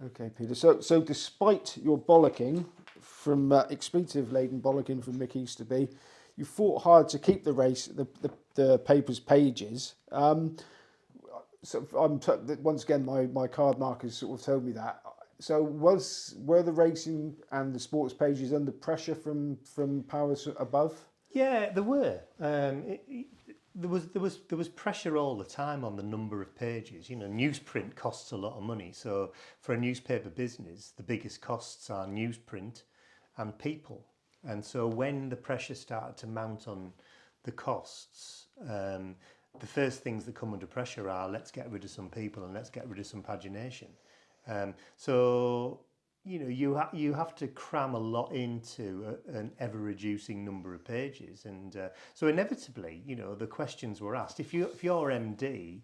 Okay, Peter. So despite your bollocking from expletive-laden bollocking from Mick Easterby, you fought hard to keep the race, the paper's pages. So once again, my card markers sort of told me that. So were the racing and the sports pages under pressure from powers above? Yeah, there were. There was pressure all the time on the number of pages. You know, newsprint costs a lot of money. So for a newspaper business, the biggest costs are newsprint and people. And so when the pressure started to mount on the costs, the first things that come under pressure are let's get rid of some people and let's get rid of some pagination. So you know you have to cram a lot into an ever reducing number of pages, and so inevitably, you know, the questions were asked. If your MD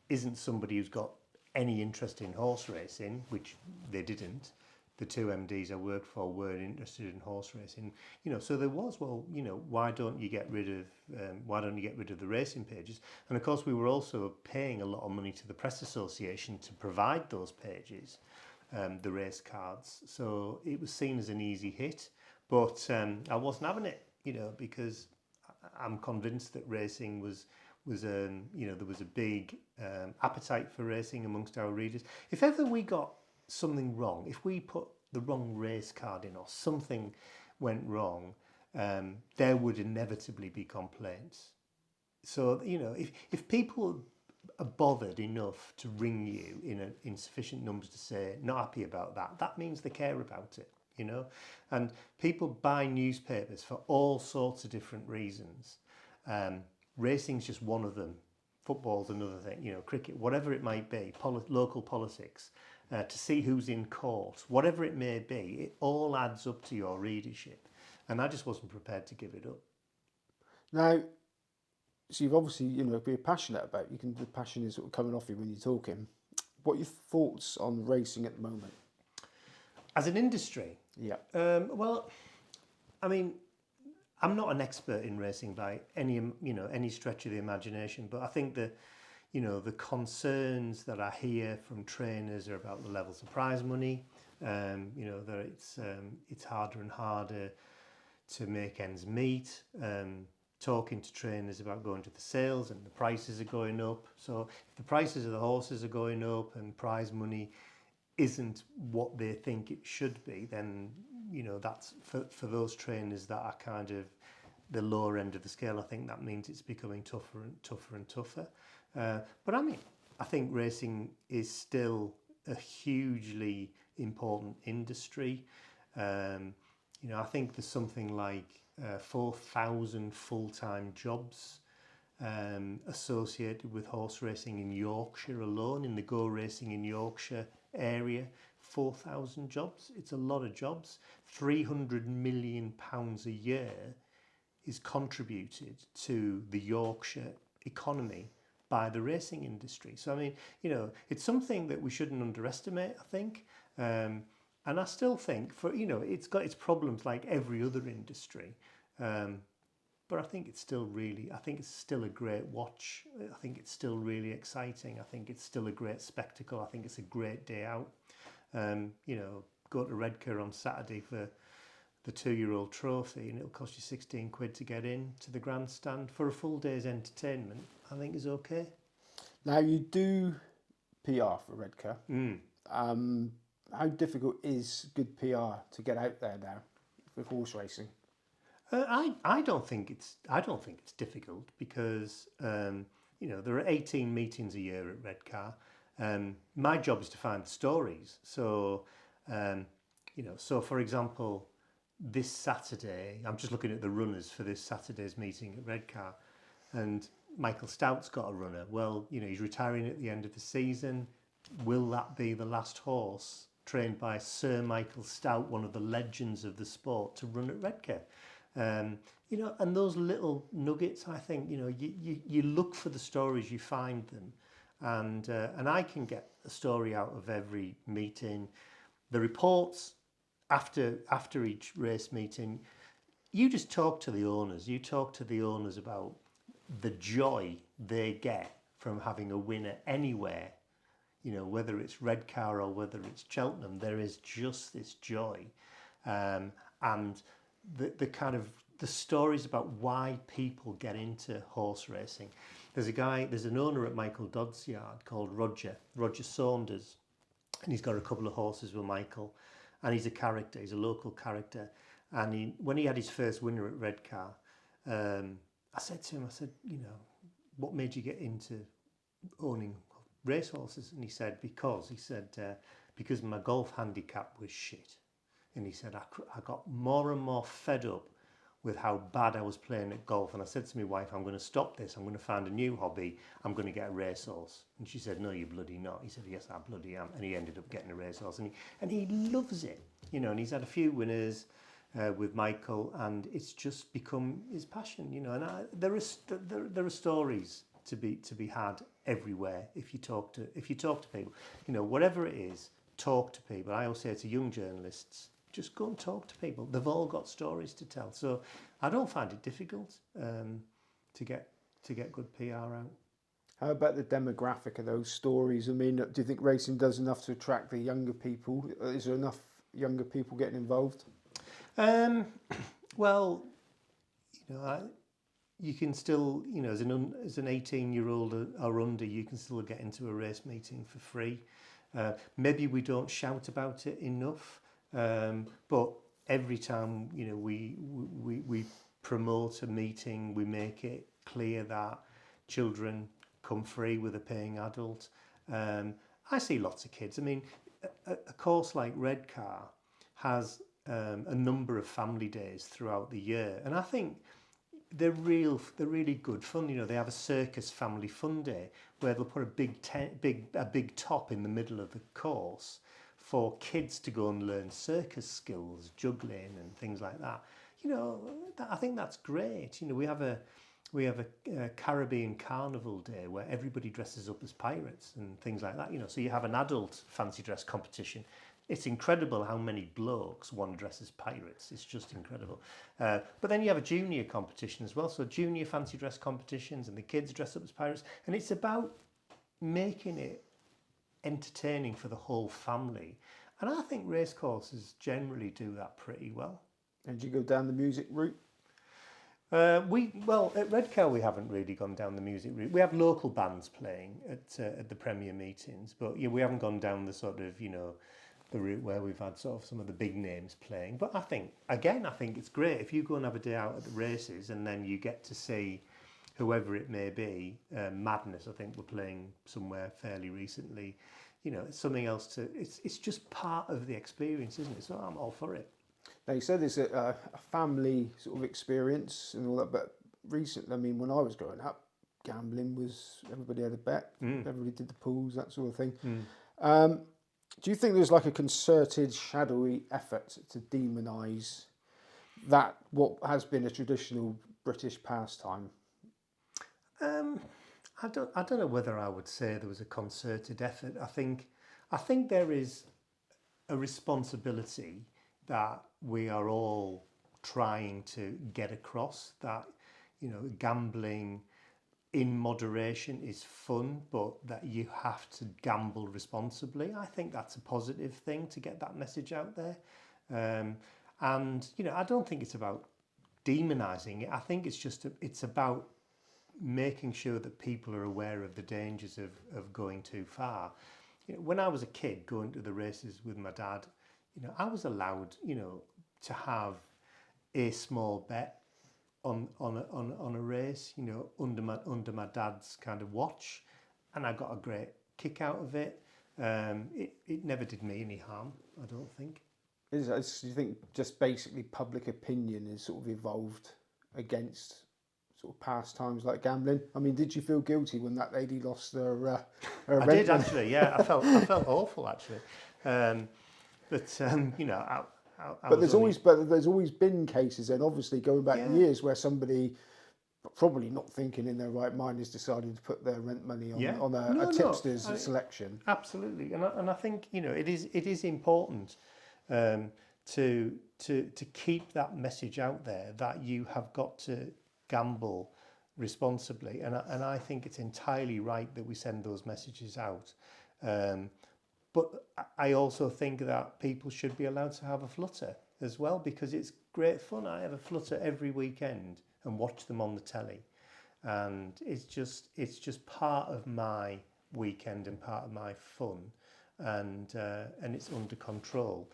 isn't somebody who's got any interest in horse racing, which they didn't. The two MDs I worked for weren't interested in horse racing, you know. So there was, well, you know, why don't you get rid of the racing pages? And of course, we were also paying a lot of money to the Press Association to provide those pages, the race cards. So it was seen as an easy hit, but I wasn't having it, you know, because I'm convinced that racing was you know, there was a big appetite for racing amongst our readers. If ever we got something wrong, if we put the wrong race card in or something went wrong, there would inevitably be complaints. So, you know, if people are bothered enough to ring you in sufficient numbers to say not happy about that, that means they care about it, you know. And people buy newspapers for all sorts of different reasons. Racing's just one of them. Football's another thing, you know, cricket, whatever it might be, local politics, to see who's in court, whatever it may be, it all adds up to your readership. And I just wasn't prepared to give it up. Now, so you've obviously, you know, be passionate about. The passion is sort of coming off you when you're talking. What are your thoughts on racing at the moment? As an industry? Yeah. Well, I mean, I'm not an expert in racing by any stretch of the imagination, but I think that, you know, the concerns that I hear from trainers are about the levels of prize money. You know, that it's harder and harder to make ends meet. Talking to trainers about going to the sales and the prices are going up. So if the prices of the horses are going up and prize money isn't what they think it should be, then, you know, that's for those trainers that are kind of the lower end of the scale. I think that means it's becoming tougher and tougher and tougher. But I mean, I think racing is still a hugely important industry. You know, I think there's something like 4,000 full-time jobs associated with horse racing in Yorkshire alone, in the Go Racing in Yorkshire area. 4,000 jobs. It's a lot of jobs. £300 million a year is contributed to the Yorkshire economy by the racing industry. So, I mean, you know, it's something that we shouldn't underestimate, I think. And I still think, it's got its problems like every other industry. But I think it's still a great watch. I think it's still really exciting. I think it's still a great spectacle. I think it's a great day out. You know, go to Redcar on Saturday for the 2-year-old trophy and it'll cost you 16 quid to get in to the grandstand for a full day's entertainment. I think is okay. Now you do PR for Redcar. How difficult is good PR to get out there now with horse racing? I don't think it's difficult because you know, there are 18 meetings a year at Redcar. My job is to find the stories. So you know, so for example, this Saturday, I'm just looking at the runners for this Saturday's meeting at Redcar, and Michael Stout's got a runner. Well, you know, he's retiring at the end of the season. Will that be the last horse trained by Sir Michael Stout, one of the legends of the sport, to run at Redcar? You know, and those little nuggets, I think, you know, you look for the stories, you find them, and I can get a story out of every meeting. The reports after each race meeting, you just talk to the owners. You talk to the owners about the joy they get from having a winner anywhere, whether it's Redcar or whether it's Cheltenham, there is just this joy, and the kind of the stories about why people get into horse racing. There's an owner at Michael Dodd's yard called Roger Saunders, and he's got a couple of horses with Michael, and he's a local character. And when he had his first winner at Redcar, I said to him, what made you get into owning racehorses? And he said, because my golf handicap was shit. And he said, I got more and more fed up with how bad I was playing at golf. And I said to my wife, I'm going to stop this. I'm going to find a new hobby. I'm going to get a racehorse. And she said, no, you're bloody not. He said, yes, I bloody am. And he ended up getting a racehorse. And he loves it, and he's had a few winners with Michael, and it's just become his passion, And there are stories to be had everywhere if you talk to people, whatever it is, talk to people. I always say to young journalists, just go and talk to people. They've all got stories to tell. So I don't find it difficult to get good PR out. How about the demographic of those stories? I mean, do you think racing does enough to attract the younger people? Is there enough younger people getting involved? Well, you can still, as an 18-year-old or under, you can still get into a race meeting for free. Maybe we don't shout about it enough. But every time we promote a meeting, we make it clear that children come free with a paying adult. I see lots of kids. I mean, a course like Redcar has a number of family days throughout the year, and I think they're really good fun. They have a circus family fun day where they'll put a big top in the middle of the course for kids to go and learn circus skills, juggling and things like that. I think that's great. We have a Caribbean Carnival Day where everybody dresses up as pirates and things like that. So you have an adult fancy dress competition. It's incredible how many blokes one dress as pirates. It's just incredible. But then you have a junior competition as well. So junior fancy dress competitions, and the kids dress up as pirates. And it's about making it entertaining for the whole family, and I think racecourses generally do that pretty well. And do you go down the music route? At Redcar we haven't really gone down the music route. We have local bands playing at the Premier meetings, but we haven't gone down the sort of the route where we've had sort of some of the big names playing. But I think it's great if you go and have a day out at the races and then you get to see whoever it may be. Madness, I think we're playing somewhere fairly recently. It's something else it's just part of the experience, isn't it? So I'm all for it. Now, you said it's a family sort of experience and all that, but recently, I mean, when I was growing up, gambling was, everybody had a bet, everybody did the pools, that sort of thing. Do you think there's like a concerted, shadowy effort to demonise that, what has been a traditional British pastime? I don't know whether I would say there was a concerted effort. I think there is a responsibility that we are all trying to get across, that gambling in moderation is fun, but that you have to gamble responsibly. I think that's a positive thing to get that message out there. And I don't think it's about demonising it. I think it's about making sure that people are aware of the dangers of going too far. When I was a kid going to the races with my dad, I was allowed, to have a small bet on a race, under my dad's kind of watch, and I got a great kick out of it. It never did me any harm, I don't think. Do you think just basically public opinion is sort of evolved against sort of pastimes like gambling? I mean, did you feel guilty when that lady lost her I did actually, yeah. I felt awful actually. But there's always been cases, and obviously going back years, where somebody probably not thinking in their right mind is deciding to put their rent money on a tipster's selection. Absolutely, and I think it is important to keep that message out there that you have got to gamble responsibly, and I think it's entirely right that we send those messages out. But I also think that people should be allowed to have a flutter as well, because it's great fun. I have a flutter every weekend and watch them on the telly, and it's just part of my weekend and part of my fun, and it's under control.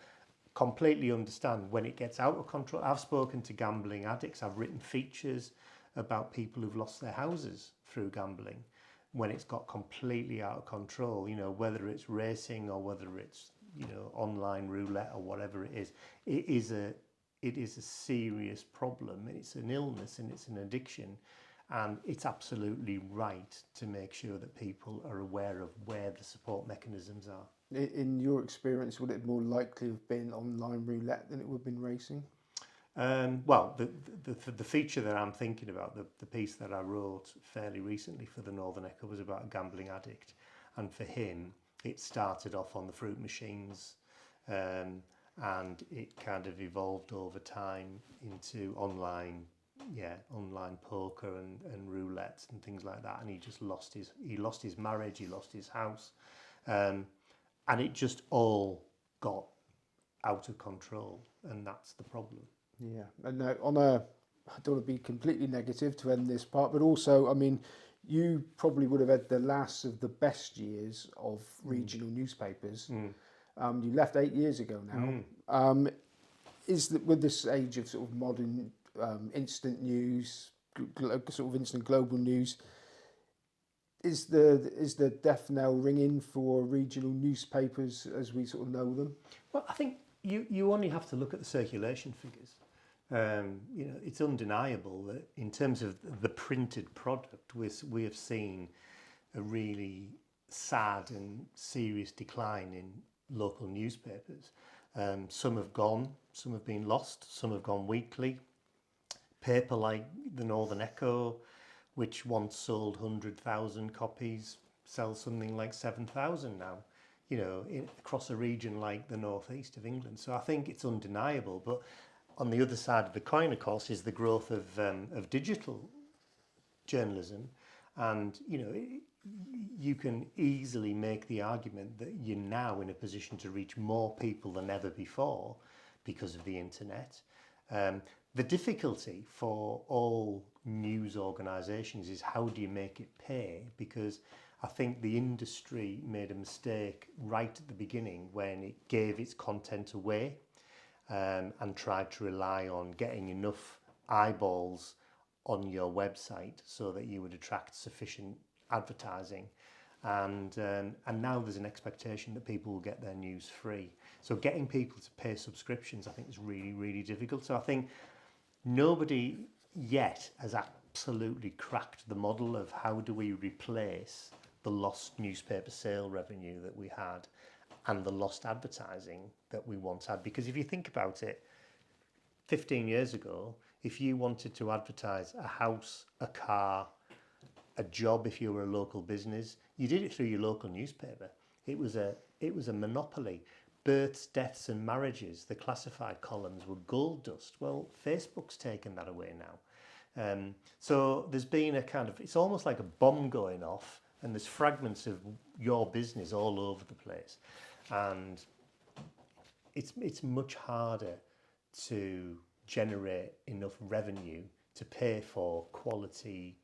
Completely understand when it gets out of control. I've spoken to gambling addicts. I've written features about people who've lost their houses through gambling when it's got completely out of control, you know, whether it's racing or whether it's, you know, online roulette or whatever it is. It is a serious problem. It's an illness and it's an addiction, and it's absolutely right to make sure that people are aware of where the support mechanisms are. In your experience, would it more likely have been online roulette than it would have been racing? Well, the feature that I'm thinking about, the piece that I wrote fairly recently for the Northern Echo, was about a gambling addict, and for him it started off on the fruit machines, and it kind of evolved over time into online poker and roulette and things like that, and he just lost his marriage, he lost his house, and it just all got out of control, and that's the problem. Yeah, and I don't want to be completely negative to end this part, but also, I mean, you probably would have had the last of the best years of regional newspapers. You left 8 years ago now. Is that with this age of sort of modern instant news, sort of instant global news, is the death knell ringing for regional newspapers as we sort of know them? Well, I think you only have to look at the circulation figures. You know, it's undeniable that in terms of the printed product, we have seen a really sad and serious decline in local newspapers. Some have gone, some have been lost, some have gone weekly. Paper like the Northern Echo, which once sold 100,000 copies, sells something like 7,000 now, you know, across a region like the northeast of England. So I think it's undeniable. But on the other side of the coin, of course, is the growth of digital journalism. And, you know, you can easily make the argument that you're now in a position to reach more people than ever before because of the internet. The difficulty for all news organisations is how do you make it pay? Because I think the industry made a mistake right at the beginning when it gave its content away, and tried to rely on getting enough eyeballs on your website so that you would attract sufficient advertising. And now there's an expectation that people will get their news free. So getting people to pay subscriptions, I think, is really, really difficult. So I think nobody yet has absolutely cracked the model of how do we replace the lost newspaper sale revenue that we had and the lost advertising that we once had. Because if you think about it, 15 years ago, if you wanted to advertise a house, a car, a job, if you were a local business, you did it through your local newspaper. It was a monopoly. Births, deaths and marriages, the classified columns were gold dust. Well, Facebook's taken that away now. So there's been a kind of, it's almost like a bomb going off, and there's fragments of your business all over the place. And it's much harder to generate enough revenue to pay for quality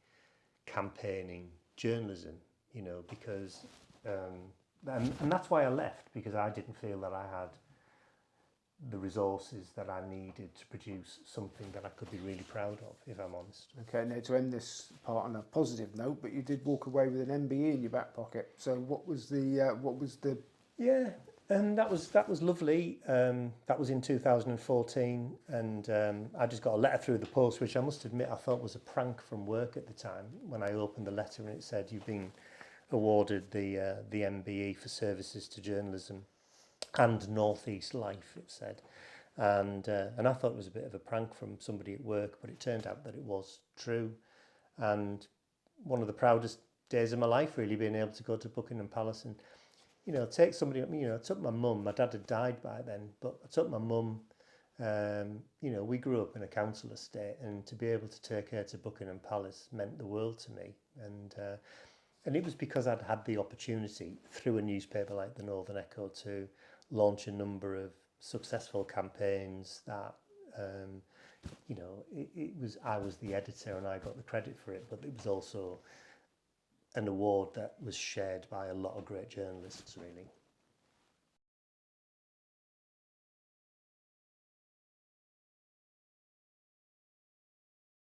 campaigning journalism, you know, because and that's why I left, because I didn't feel that I had the resources that I needed to produce something that I could be really proud of, if I'm honest. Okay, now to end this part on a positive note, but you did walk away with an MBE in your back pocket. So what was the Yeah, and that was lovely. That was in 2014, and I just got a letter through the post, which I must admit I thought was a prank from work at the time. When I opened the letter and it said you've been awarded the MBE for services to journalism and Northeast Life, it said, and I thought it was a bit of a prank from somebody at work, but it turned out that it was true, and one of the proudest days of my life, really, being able to go to Buckingham Palace and, you know, take somebody, you know, I took my mum, my dad had died by then, but I took my mum, you know, we grew up in a council estate, and to be able to take her to Buckingham Palace meant the world to me. And And it was because I'd had the opportunity through a newspaper like the Northern Echo to launch a number of successful campaigns that, it was, I was the editor and I got the credit for it, but it was also an award that was shared by a lot of great journalists, really.